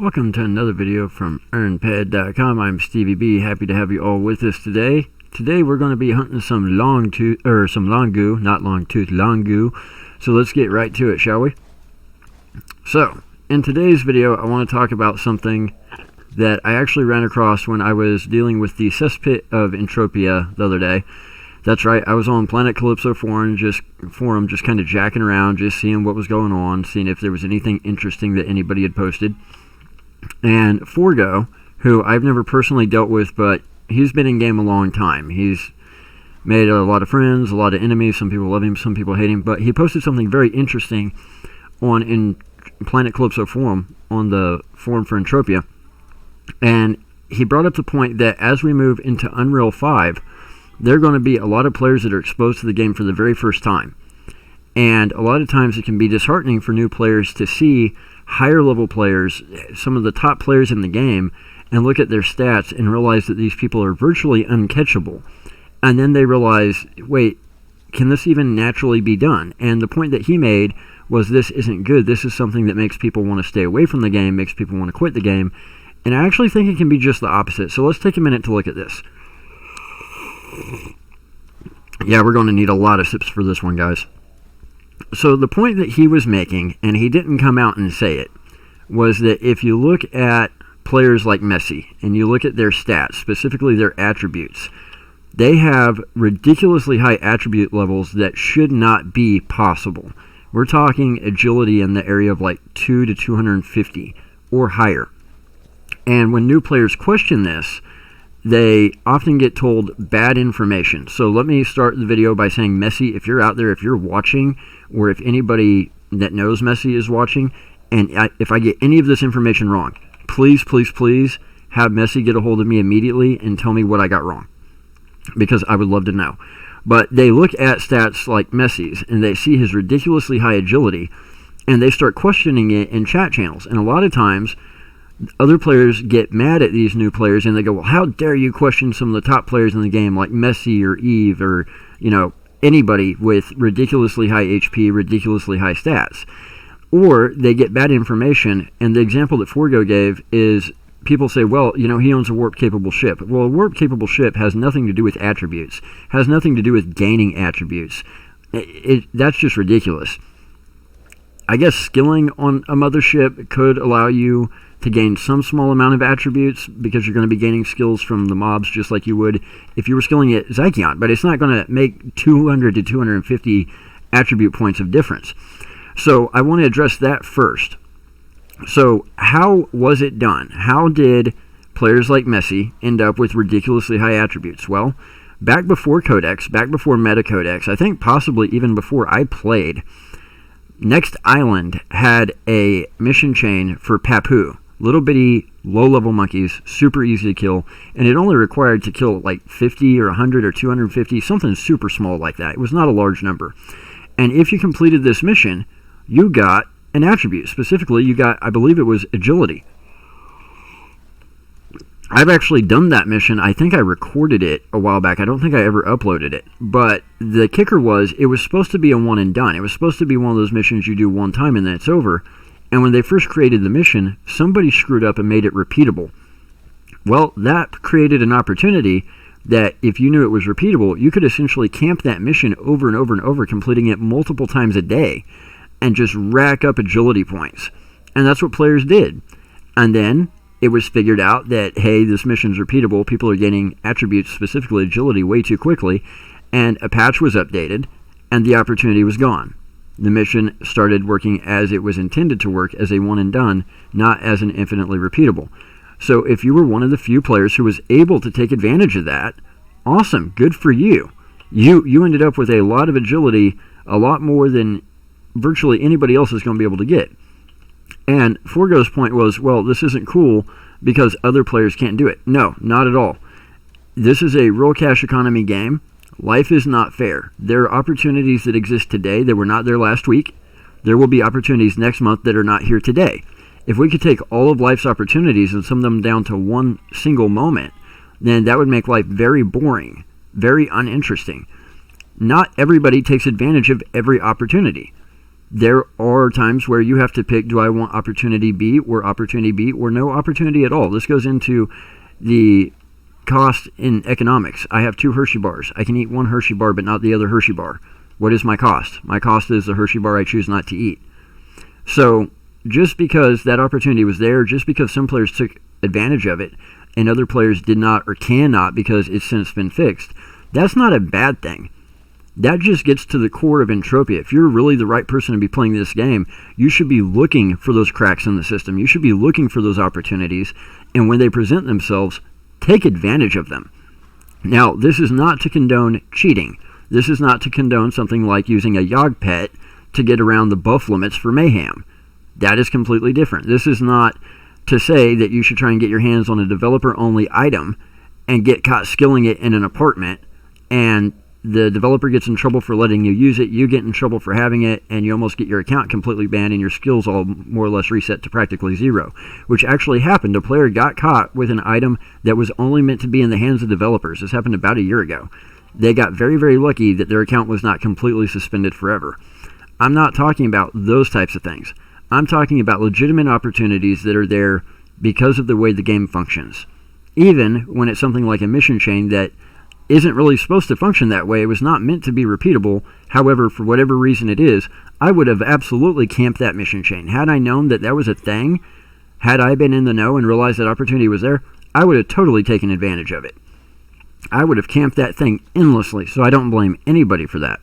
Welcome to another video from EarnPad.com. I'm StevieB. Happy to have you all with us today. Today we're going to be hunting some longu, not long tooth, longu. So let's get right to it, shall we? So, in today's video, I want to talk about something that I actually ran across when I was dealing with the cesspit of Entropia the other day. That's right, I was on Planet Calypso forum, just kind of jacking around, just seeing what was going on, seeing if there was anything interesting that anybody had posted. And Forgo, who I've never personally dealt with, but he's been in game a long time. He's made a lot of friends, a lot of enemies. Some people love him, some people hate him. But he posted something very interesting in Planet Calypso forum, on the forum for Entropia. And he brought up the point that as we move into Unreal 5, there are going to be a lot of players that are exposed to the game for the very first time. And a lot of times it can be disheartening for new players to see higher level players, some of the top players in the game, and look at their stats and realize that these people are virtually uncatchable. And then they realize, wait, can this even naturally be done? And the point that he made was this isn't good. This is something that makes people want to stay away from the game, makes people want to quit the game. And I actually think it can be just the opposite. So let's take a minute to look at this. Yeah, we're going to need a lot of sips for this one, guys. So the point that he was making, and he didn't come out and say it, was that if you look at players like Messi, and you look at their stats, specifically their attributes, they have ridiculously high attribute levels that should not be possible. We're talking agility in the area of like 2 to 250 or higher. And when new players question this, they often get told bad information. So let me start the video by saying, Messi, if you're out there, if you're watching, or if anybody that knows Messi is watching, and if I get any of this information wrong, please, please, please have Messi get a hold of me immediately and tell me what I got wrong, because I would love to know. But they look at stats like Messi's, and they see his ridiculously high agility, and they start questioning it in chat channels. And a lot of times, other players get mad at these new players, and they go, well, how dare you question some of the top players in the game, like Messi or Eve, or, anybody with ridiculously high HP, ridiculously high stats. Or they get bad information, and the example that Forgo gave is people say, well, he owns a warp-capable ship. Well, a warp-capable ship has nothing to do with attributes, has nothing to do with gaining attributes. That's just ridiculous. I guess skilling on a mothership could allow you to gain some small amount of attributes, because you're going to be gaining skills from the mobs just like you would if you were skilling at Zykion, but it's not going to make 200 to 250 attribute points of difference. So I want to address that first. So how was it done? How did players like Messi end up with ridiculously high attributes? Well, back before Codex, back before Meta Codex, I think possibly even before I played, Next Island had a mission chain for Papu. Little bitty, low-level monkeys, super easy to kill, and it only required to kill like 50 or 100 or 250, something super small like that. It was not a large number. And if you completed this mission, you got an attribute. Specifically, you got, I believe it was agility. I've actually done that mission. I think I recorded it a while back. I don't think I ever uploaded it. But the kicker was, it was supposed to be a one and done. It was supposed to be one of those missions you do one time and then it's over. And when they first created the mission, somebody screwed up and made it repeatable. Well, that created an opportunity that if you knew it was repeatable, you could essentially camp that mission over and over and over, completing it multiple times a day, and just rack up agility points. And that's what players did. And then it was figured out that, hey, this mission's repeatable. People are gaining attributes, specifically agility, way too quickly. And a patch was updated, and the opportunity was gone. The mission started working as it was intended to work, as a one and done, not as an infinitely repeatable. So if you were one of the few players who was able to take advantage of that, awesome, good for you. You ended up with a lot of agility, a lot more than virtually anybody else is going to be able to get. And Forgo's point was, well, this isn't cool because other players can't do it. No, not at all. This is a real cash economy game. Life is not fair. There are opportunities that exist today that were not there last week. There will be opportunities next month that are not here today. If we could take all of life's opportunities and sum them down to one single moment, then that would make life very boring, very uninteresting. Not everybody takes advantage of every opportunity. There are times where you have to pick, do I want opportunity B or opportunity B or no opportunity at all? This goes into the cost in economics. I have 2 Hershey bars. I can eat one Hershey bar but not the other Hershey bar. What is my cost? My cost is the Hershey bar I choose not to eat. So just because that opportunity was there, just because some players took advantage of it and other players did not or cannot because it's since been fixed, that's not a bad thing. That just gets to the core of Entropia. If you're really the right person to be playing this game, you should be looking for those cracks in the system. You should be looking for those opportunities, and when they present themselves, take advantage of them. Now, this is not to condone cheating. This is not to condone something like using a Yogg pet to get around the buff limits for Mayhem. That is completely different. This is not to say that you should try and get your hands on a developer-only item and get caught skilling it in an apartment, and the developer gets in trouble for letting you use it, you get in trouble for having it, and you almost get your account completely banned and your skills all more or less reset to practically zero, which actually happened. A player got caught with an item that was only meant to be in the hands of developers. This happened about a year ago. They got very, very lucky that their account was not completely suspended forever. I'm not talking about those types of things. I'm talking about legitimate opportunities that are there because of the way the game functions. Even when it's something like a mission chain that isn't really supposed to function that way. It was not meant to be repeatable. However, for whatever reason it is, I would have absolutely camped that mission chain. Had I known that that was a thing, had I been in the know and realized that opportunity was there, I would have totally taken advantage of it. I would have camped that thing endlessly, so I don't blame anybody for that.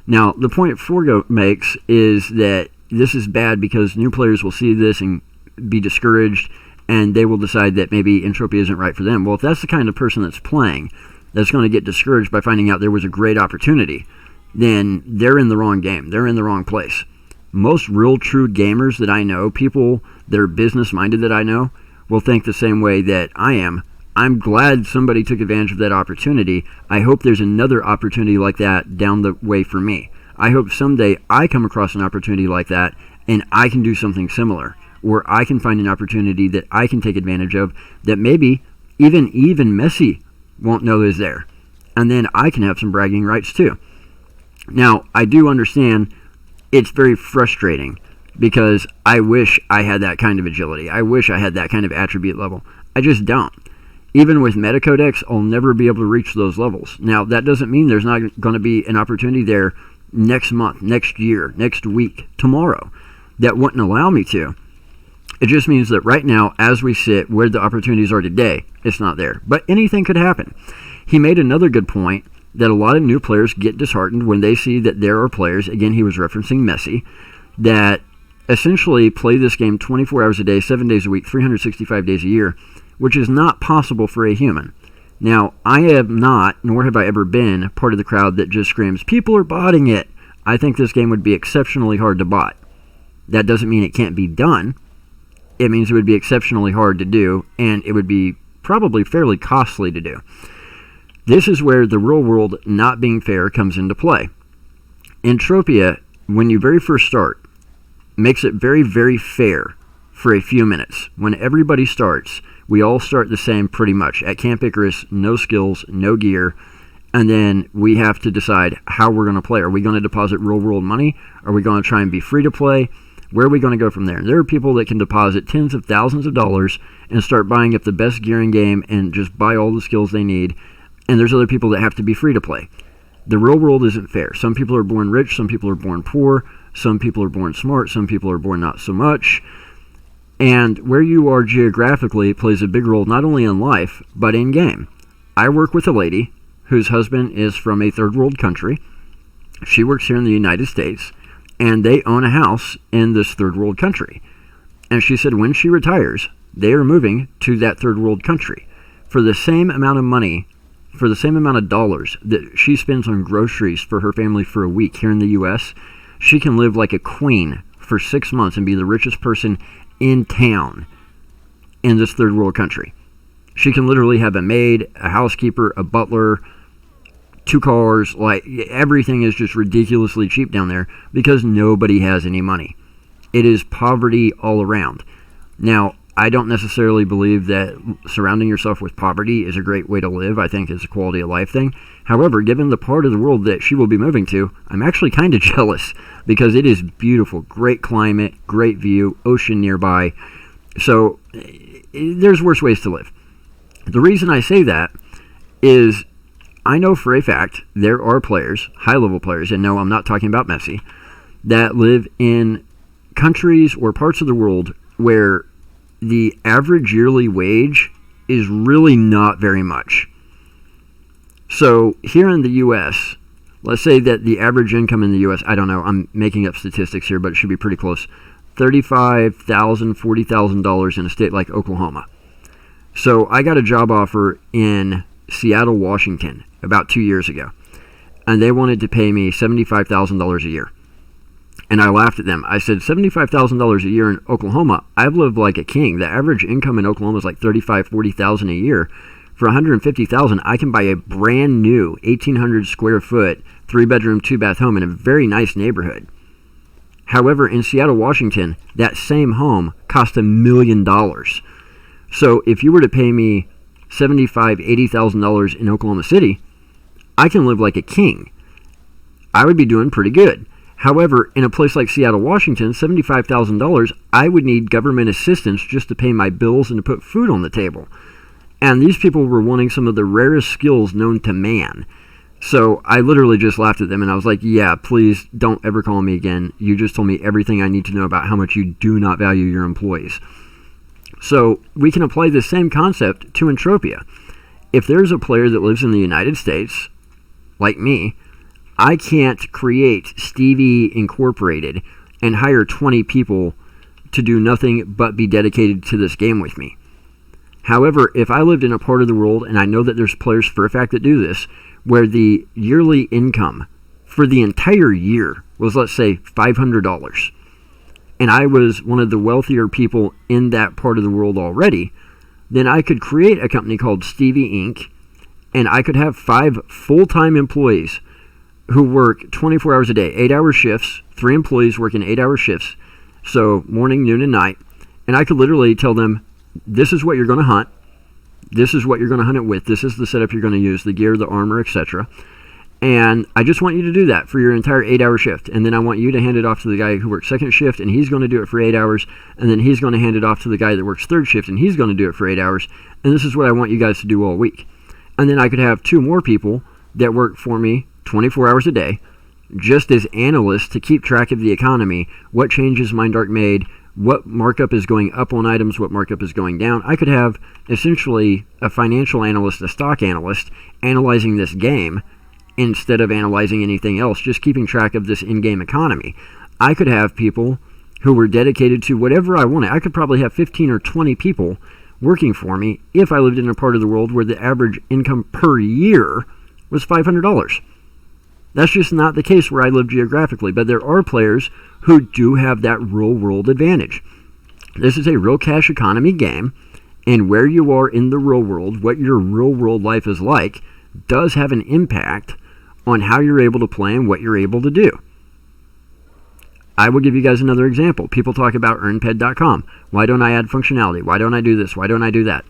Now, the point Forgo makes is that this is bad because new players will see this and be discouraged, and they will decide that maybe Entropia isn't right for them. Well, if that's the kind of person that's playing, that's going to get discouraged by finding out there was a great opportunity, then they're in the wrong game. They're in the wrong place. Most real true gamers that I know, people that are business-minded that I know, will think the same way that I am. I'm glad somebody took advantage of that opportunity. I hope there's another opportunity like that down the way for me. I hope someday I come across an opportunity like that and I can do something similar, or I can find an opportunity that I can take advantage of that maybe even Messi won't know is there. And then I can have some bragging rights too. Now, I do understand it's very frustrating because I wish I had that kind of agility. I wish I had that kind of attribute level. I just don't. Even with Metacodex, I'll never be able to reach those levels. Now, that doesn't mean there's not going to be an opportunity there next month, next year, next week, tomorrow, that wouldn't allow me to. It just means that right now, as we sit where the opportunities are today, it's not there. But anything could happen. He made another good point that a lot of new players get disheartened when they see that there are players, again, he was referencing Messi, that essentially play this game 24 hours a day, 7 days a week, 365 days a year, which is not possible for a human. Now, I have not, nor have I ever been, part of the crowd that just screams, people are botting it. I think this game would be exceptionally hard to bot. That doesn't mean it can't be done. It means it would be exceptionally hard to do, and it would be probably fairly costly to do. This is where the real world not being fair comes into play. Entropia, when you very first start, makes it very, very fair for a few minutes. When everybody starts, we all start the same pretty much. At Camp Icarus, no skills, no gear, and then we have to decide how we're going to play. Are we going to deposit real world money? Are we going to try and be free to play? Where are we going to go from there? There are people that can deposit tens of thousands of dollars and start buying up the best gear in game and just buy all the skills they need. And there's other people that have to be free to play. The real world isn't fair. Some people are born rich, some people are born poor, some people are born smart, some people are born not so much. And where you are geographically plays a big role not only in life, but in game. I work with a lady whose husband is from a third world country. She works here in the United States, and they own a house in this third world country. And she said when she retires, they are moving to that third world country. For the same amount of money, for the same amount of dollars that she spends on groceries for her family for a week here in the U.S., she can live like a queen for 6 months and be the richest person in town in this third world country. She can literally have a maid, a housekeeper, a butler, 2 cars, like everything is just ridiculously cheap down there because nobody has any money. It is poverty all around. Now, I don't necessarily believe that surrounding yourself with poverty is a great way to live. I think it's a quality of life thing. However, given the part of the world that she will be moving to, I'm actually kind of jealous because it is beautiful. Great climate, great view, ocean nearby. So there's worse ways to live. The reason I say that is I know for a fact there are players, high-level players, and no, I'm not talking about Messi, that live in countries or parts of the world where the average yearly wage is really not very much. So here in the U.S., let's say that the average income in the U.S., I don't know, I'm making up statistics here, but it should be pretty close, $35,000, $40,000 in a state like Oklahoma. So I got a job offer in Seattle, Washington about 2 years ago, and they wanted to pay me $75,000 a year. And I laughed at them. I said, $75,000 a year in Oklahoma, I've lived like a king. The average income in Oklahoma is like $35,000, $40,000 a year. For $150,000, I can buy a brand new 1,800 square foot, 3-bedroom, 2-bath home in a very nice neighborhood. However, in Seattle, Washington, that same home cost $1 million. So if you were to pay me $75,000, $80,000 in Oklahoma City, I can live like a king. I would be doing pretty good. However, in a place like Seattle, Washington, $75,000, I would need government assistance just to pay my bills and to put food on the table. And these people were wanting some of the rarest skills known to man. So I literally just laughed at them and I was like, yeah, please don't ever call me again. You just told me everything I need to know about how much you do not value your employees. So we can apply this same concept to Entropia. If there's a player that lives in the United States, like me, I can't create StevieB Incorporated and hire 20 people to do nothing but be dedicated to this game with me. However, if I lived in a part of the world, and I know that there's players for a fact that do this, where the yearly income for the entire year was, let's say, $500, and I was one of the wealthier people in that part of the world already, then I could create a company called StevieB Inc., and I could have 5 full-time employees who work 24 hours a day, 8-hour shifts, 3 employees working 8-hour shifts, so morning, noon, and night, and I could literally tell them, this is what you're going to hunt, this is what you're going to hunt it with, this is the setup you're going to use, the gear, the armor, etc., and I just want you to do that for your entire 8-hour shift, and then I want you to hand it off to the guy who works second shift, and he's going to do it for 8 hours, and then he's going to hand it off to the guy that works third shift, and he's going to do it for 8 hours, and this is what I want you guys to do all week. And then I could have 2 more people that work for me 24 hours a day, just as analysts to keep track of the economy, what changes MindArc made, what markup is going up on items, what markup is going down. I could have essentially a financial analyst, a stock analyst, analyzing this game instead of analyzing anything else, just keeping track of this in-game economy. I could have people who were dedicated to whatever I wanted. I could probably have 15 or 20 people working for me if I lived in a part of the world where the average income per year was $500. That's just not the case where I live geographically, but there are players who do have that real world advantage. This is a real cash economy game, and where you are in the real world, what your real world life is like, does have an impact on how you're able to play and what you're able to do. I will give you guys another example. People talk about earnped.com. Why don't I add functionality? Why don't I do this? Why don't I do that?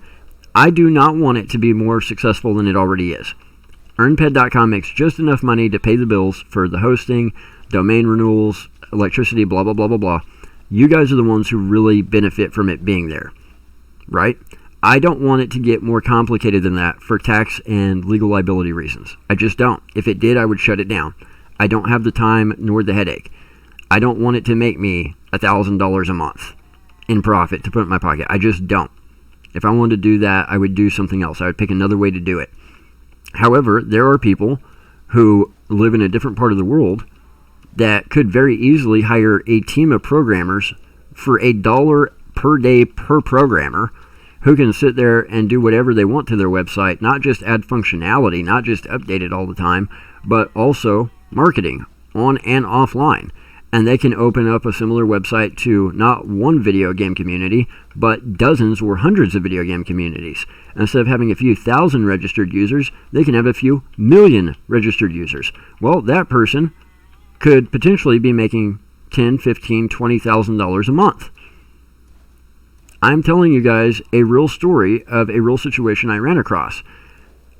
I do not want it to be more successful than it already is. Earnped.com makes just enough money to pay the bills for the hosting, domain renewals, electricity, blah, blah, blah, blah, blah. You guys are the ones who really benefit from it being there, right? I don't want it to get more complicated than that for tax and legal liability reasons. I just don't. If it did, I would shut it down. I don't have the time nor the headache. I don't want it to make me $1,000 a month in profit to put in my pocket. I just don't. If I wanted to do that, I would do something else. I would pick another way to do it. However, there are people who live in a different part of the world that could very easily hire a team of programmers for $1 per day per programmer who can sit there and do whatever they want to their website, not just add functionality, not just update it all the time, but also marketing on and offline. And they can open up a similar website to not one video game community, but dozens or hundreds of video game communities. Instead of having a few thousand registered users, they can have a few million registered users. Well, that person could potentially be making $10,000, $15,000, $20,000 a month. I'm telling you guys a real story of a real situation I ran across.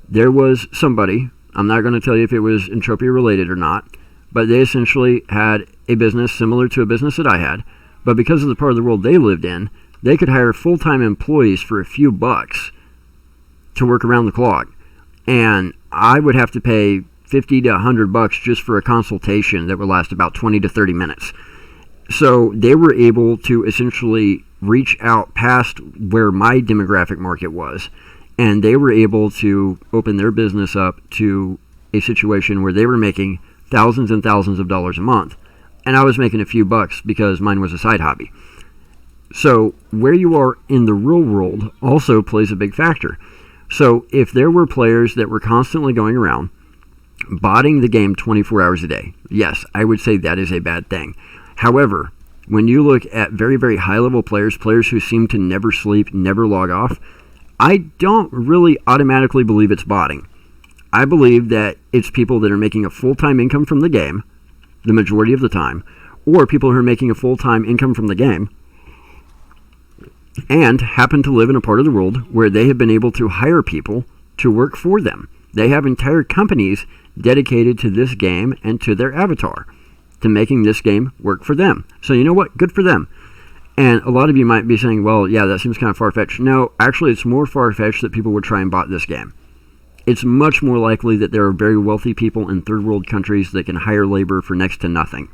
There was somebody, I'm not going to tell you if it was Entropia related or not, but they essentially had a business similar to a business that I had, but because of the part of the world they lived in, they could hire full-time employees for a few bucks to work around the clock. And I would have to pay $50 to $100 just for a consultation that would last about 20 to 30 minutes. So they were able to essentially reach out past where my demographic market was, and they were able to open their business up to a situation where they were making thousands and thousands of dollars a month, and I was making a few bucks because mine was a side hobby. So where you are in the real world also plays a big factor. So if there were players that were constantly going around botting the game 24 hours a day, yes, I would say that is a bad thing. However, when you look at very, very high-level players who seem to never sleep, never log off, I don't really automatically believe it's botting. I believe that it's people that are making a full-time income from the game the majority of the time, or people who are making a full-time income from the game and happen to live in a part of the world where they have been able to hire people to work for them. They have entire companies dedicated to this game and to their avatar, to making this game work for them. So you know what? Good for them. And a lot of you might be saying, well, yeah, that seems kind of far-fetched. No, actually, it's more far-fetched that people would try and bot this game. It's much more likely that there are very wealthy people in third world countries that can hire labor for next to nothing.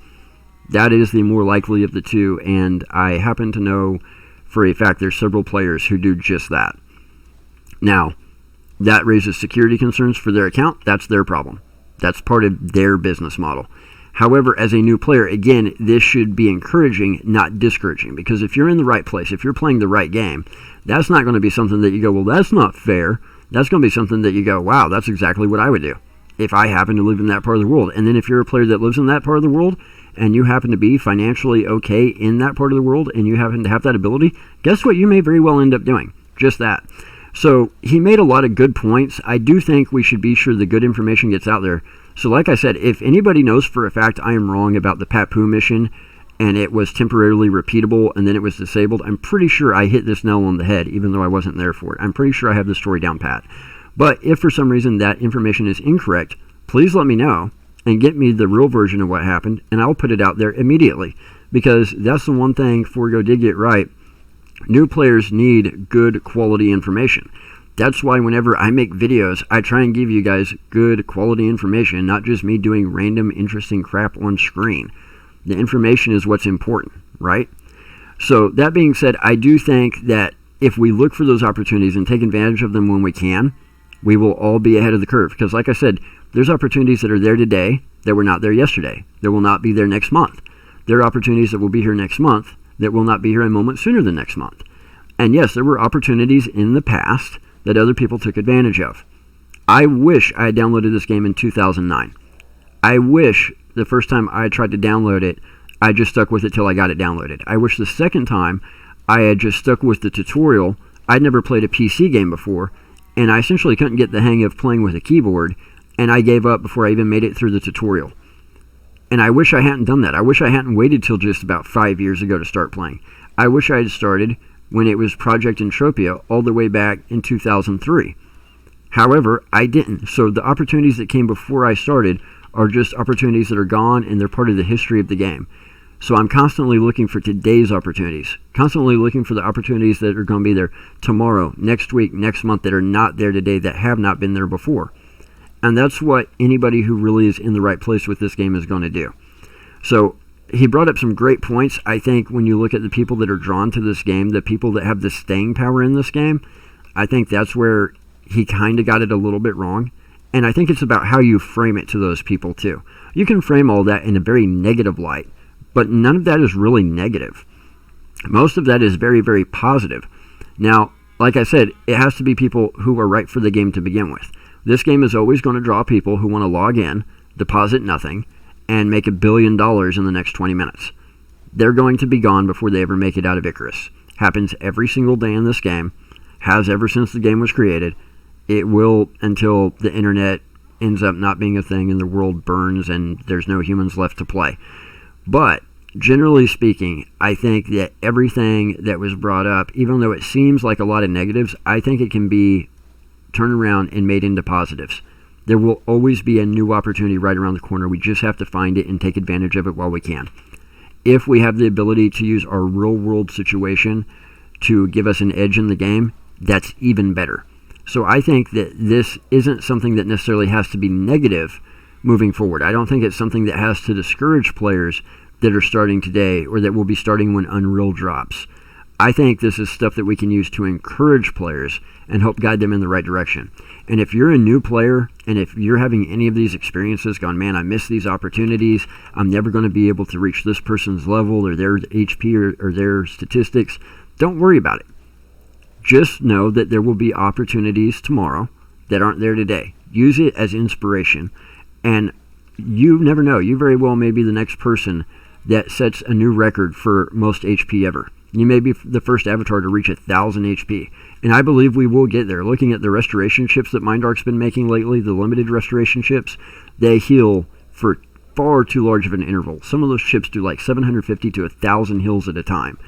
That is the more likely of the two, and I happen to know for a fact there's several players who do just that. Now, that raises security concerns for their account. That's their problem. That's part of their business model. However, as a new player, again, this should be encouraging, not discouraging, because if you're in the right place, if you're playing the right game, that's not going to be something that you go, well, that's not fair. That's going to be something that you go, wow, that's exactly what I would do if I happen to live in that part of the world. And then if you're a player that lives in that part of the world and you happen to be financially okay in that part of the world and you happen to have that ability, guess what you may very well end up doing? Just that. So he made a lot of good points. I do think we should be sure the good information gets out there. So like I said, if anybody knows for a fact I am wrong about the Papu mission and it was temporarily repeatable and then it was disabled, I'm pretty sure I hit this nail on the head even though I wasn't there for it. I'm pretty sure I have the story down pat. But if for some reason that information is incorrect, please let me know and get me the real version of what happened, and I'll put it out there immediately, because that's the one thing Forgo did get right. New players need good quality information. That's why whenever I make videos, I try and give you guys good quality information, not just me doing random interesting crap on screen. The information is what's important, right? So that being said, I do think that if we look for those opportunities and take advantage of them when we can, we will all be ahead of the curve. Because like I said, there's opportunities that are there today that were not there yesterday. That will not be there next month. There are opportunities that will be here next month that will not be here a moment sooner than next month. And yes, there were opportunities in the past that other people took advantage of. I wish I had downloaded this game in 2009. I wish the first time I tried to download it, I just stuck with it till I got it downloaded. I wish the second time I had just stuck with the tutorial. I'd never played a PC game before, and I essentially couldn't get the hang of playing with a keyboard, and I gave up before I even made it through the tutorial. And I wish I hadn't done that. I wish I hadn't waited till just about 5 years ago to start playing. I wish I had started when it was Project Entropia all the way back in 2003. However, I didn't. So the opportunities that came before I started are just opportunities that are gone, and they're part of the history of the game. So I'm constantly looking for today's opportunities, constantly looking for the opportunities that are going to be there tomorrow, next week, next month, that are not there today, that have not been there before. And that's what anybody who really is in the right place with this game is going to do. So he brought up some great points. I think when you look at the people that are drawn to this game, the people that have the staying power in this game, I think that's where he kind of got it a little bit wrong. And I think it's about how you frame it to those people too. You can frame all that in a very negative light, but none of that is really negative. Most of that is very, very positive. Now, like I said, it has to be people who are right for the game to begin with. This game is always going to draw people who want to log in, deposit nothing, and make $1 billion in the next 20 minutes. They're going to be gone before they ever make it out of Icarus. Happens every single day in this game. Has ever since the game was created. It will until the internet ends up not being a thing and the world burns and there's no humans left to play. But Generally speaking, I think that everything that was brought up, even though it seems like a lot of negatives, I think it can be turned around and made into positives. There will always be a new opportunity right around the corner. We just have to find it and take advantage of it while we can. If we have the ability to use our real-world situation to give us an edge in the game, that's even better. So I think that this isn't something that necessarily has to be negative moving forward. I don't think it's something that has to discourage players that are starting today or that will be starting when Unreal drops. I think this is stuff that we can use to encourage players and help guide them in the right direction. And if you're a new player and if you're having any of these experiences going, man, I missed these opportunities, I'm never going to be able to reach this person's level or their HP or their statistics, don't worry about it. Just know that there will be opportunities tomorrow that aren't there today. Use it as inspiration. And you never know. You very well may be the next person that sets a new record for most HP ever. You may be the first avatar to reach 1,000 HP. And I believe we will get there. Looking at the restoration chips that MindArc's been making lately, the limited restoration chips, they heal for far too large of an interval. Some of those chips do like 750 to 1,000 heals at a time.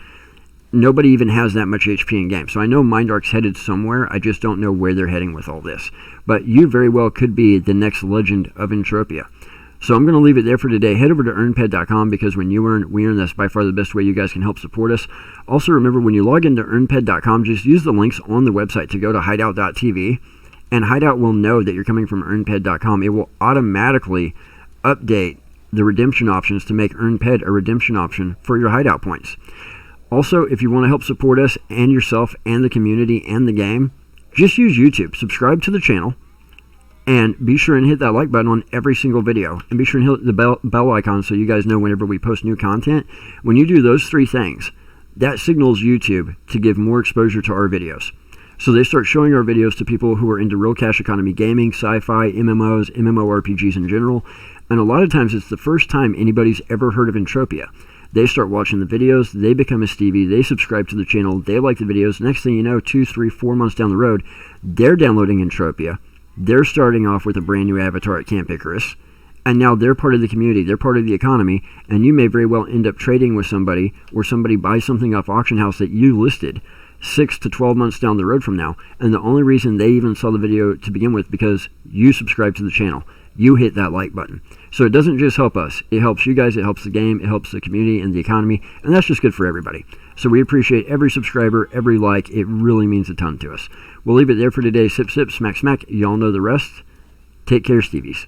Nobody even has that much HP in game. So I know MindArc's headed somewhere. I just don't know where they're heading with all this. But you very well could be the next legend of Entropia. So I'm going to leave it there for today. Head over to earnped.com because when you earn, we earn. That's by far the best way you guys can help support us. Also remember, when you log into earnped.com, just use the links on the website to go to hideout.tv. And Hideout will know that you're coming from earnped.com. It will automatically update the redemption options to make earnped a redemption option for your Hideout points. Also, if you want to help support us and yourself and the community and the game, just use YouTube. Subscribe to the channel. And be sure and hit that like button on every single video. And be sure and hit the bell icon so you guys know whenever we post new content. When you do those three things, that signals YouTube to give more exposure to our videos. So they start showing our videos to people who are into real cash economy gaming, sci-fi, MMOs, MMORPGs in general. And a lot of times it's the first time anybody's ever heard of Entropia. They start watching the videos, they become a StevieB, they subscribe to the channel, they like the videos. Next thing you know, 2, 3, 4 months down the road, they're downloading Entropia. They're starting off with a brand new avatar at Camp Icarus, and now they're part of the community, they're part of the economy, and you may very well end up trading with somebody, or somebody buys something off auction house that you listed 6 to 12 months down the road from now, and the only reason they even saw the video to begin with because you subscribed to the channel. You hit that like button. So it doesn't just help us, it helps you guys, it helps the game, it helps the community and the economy, and that's just good for everybody. So we appreciate every subscriber, every like. It really means a ton to us. We'll leave it there for today. Sip, sip, smack, smack. Y'all know the rest. Take care, Stevies.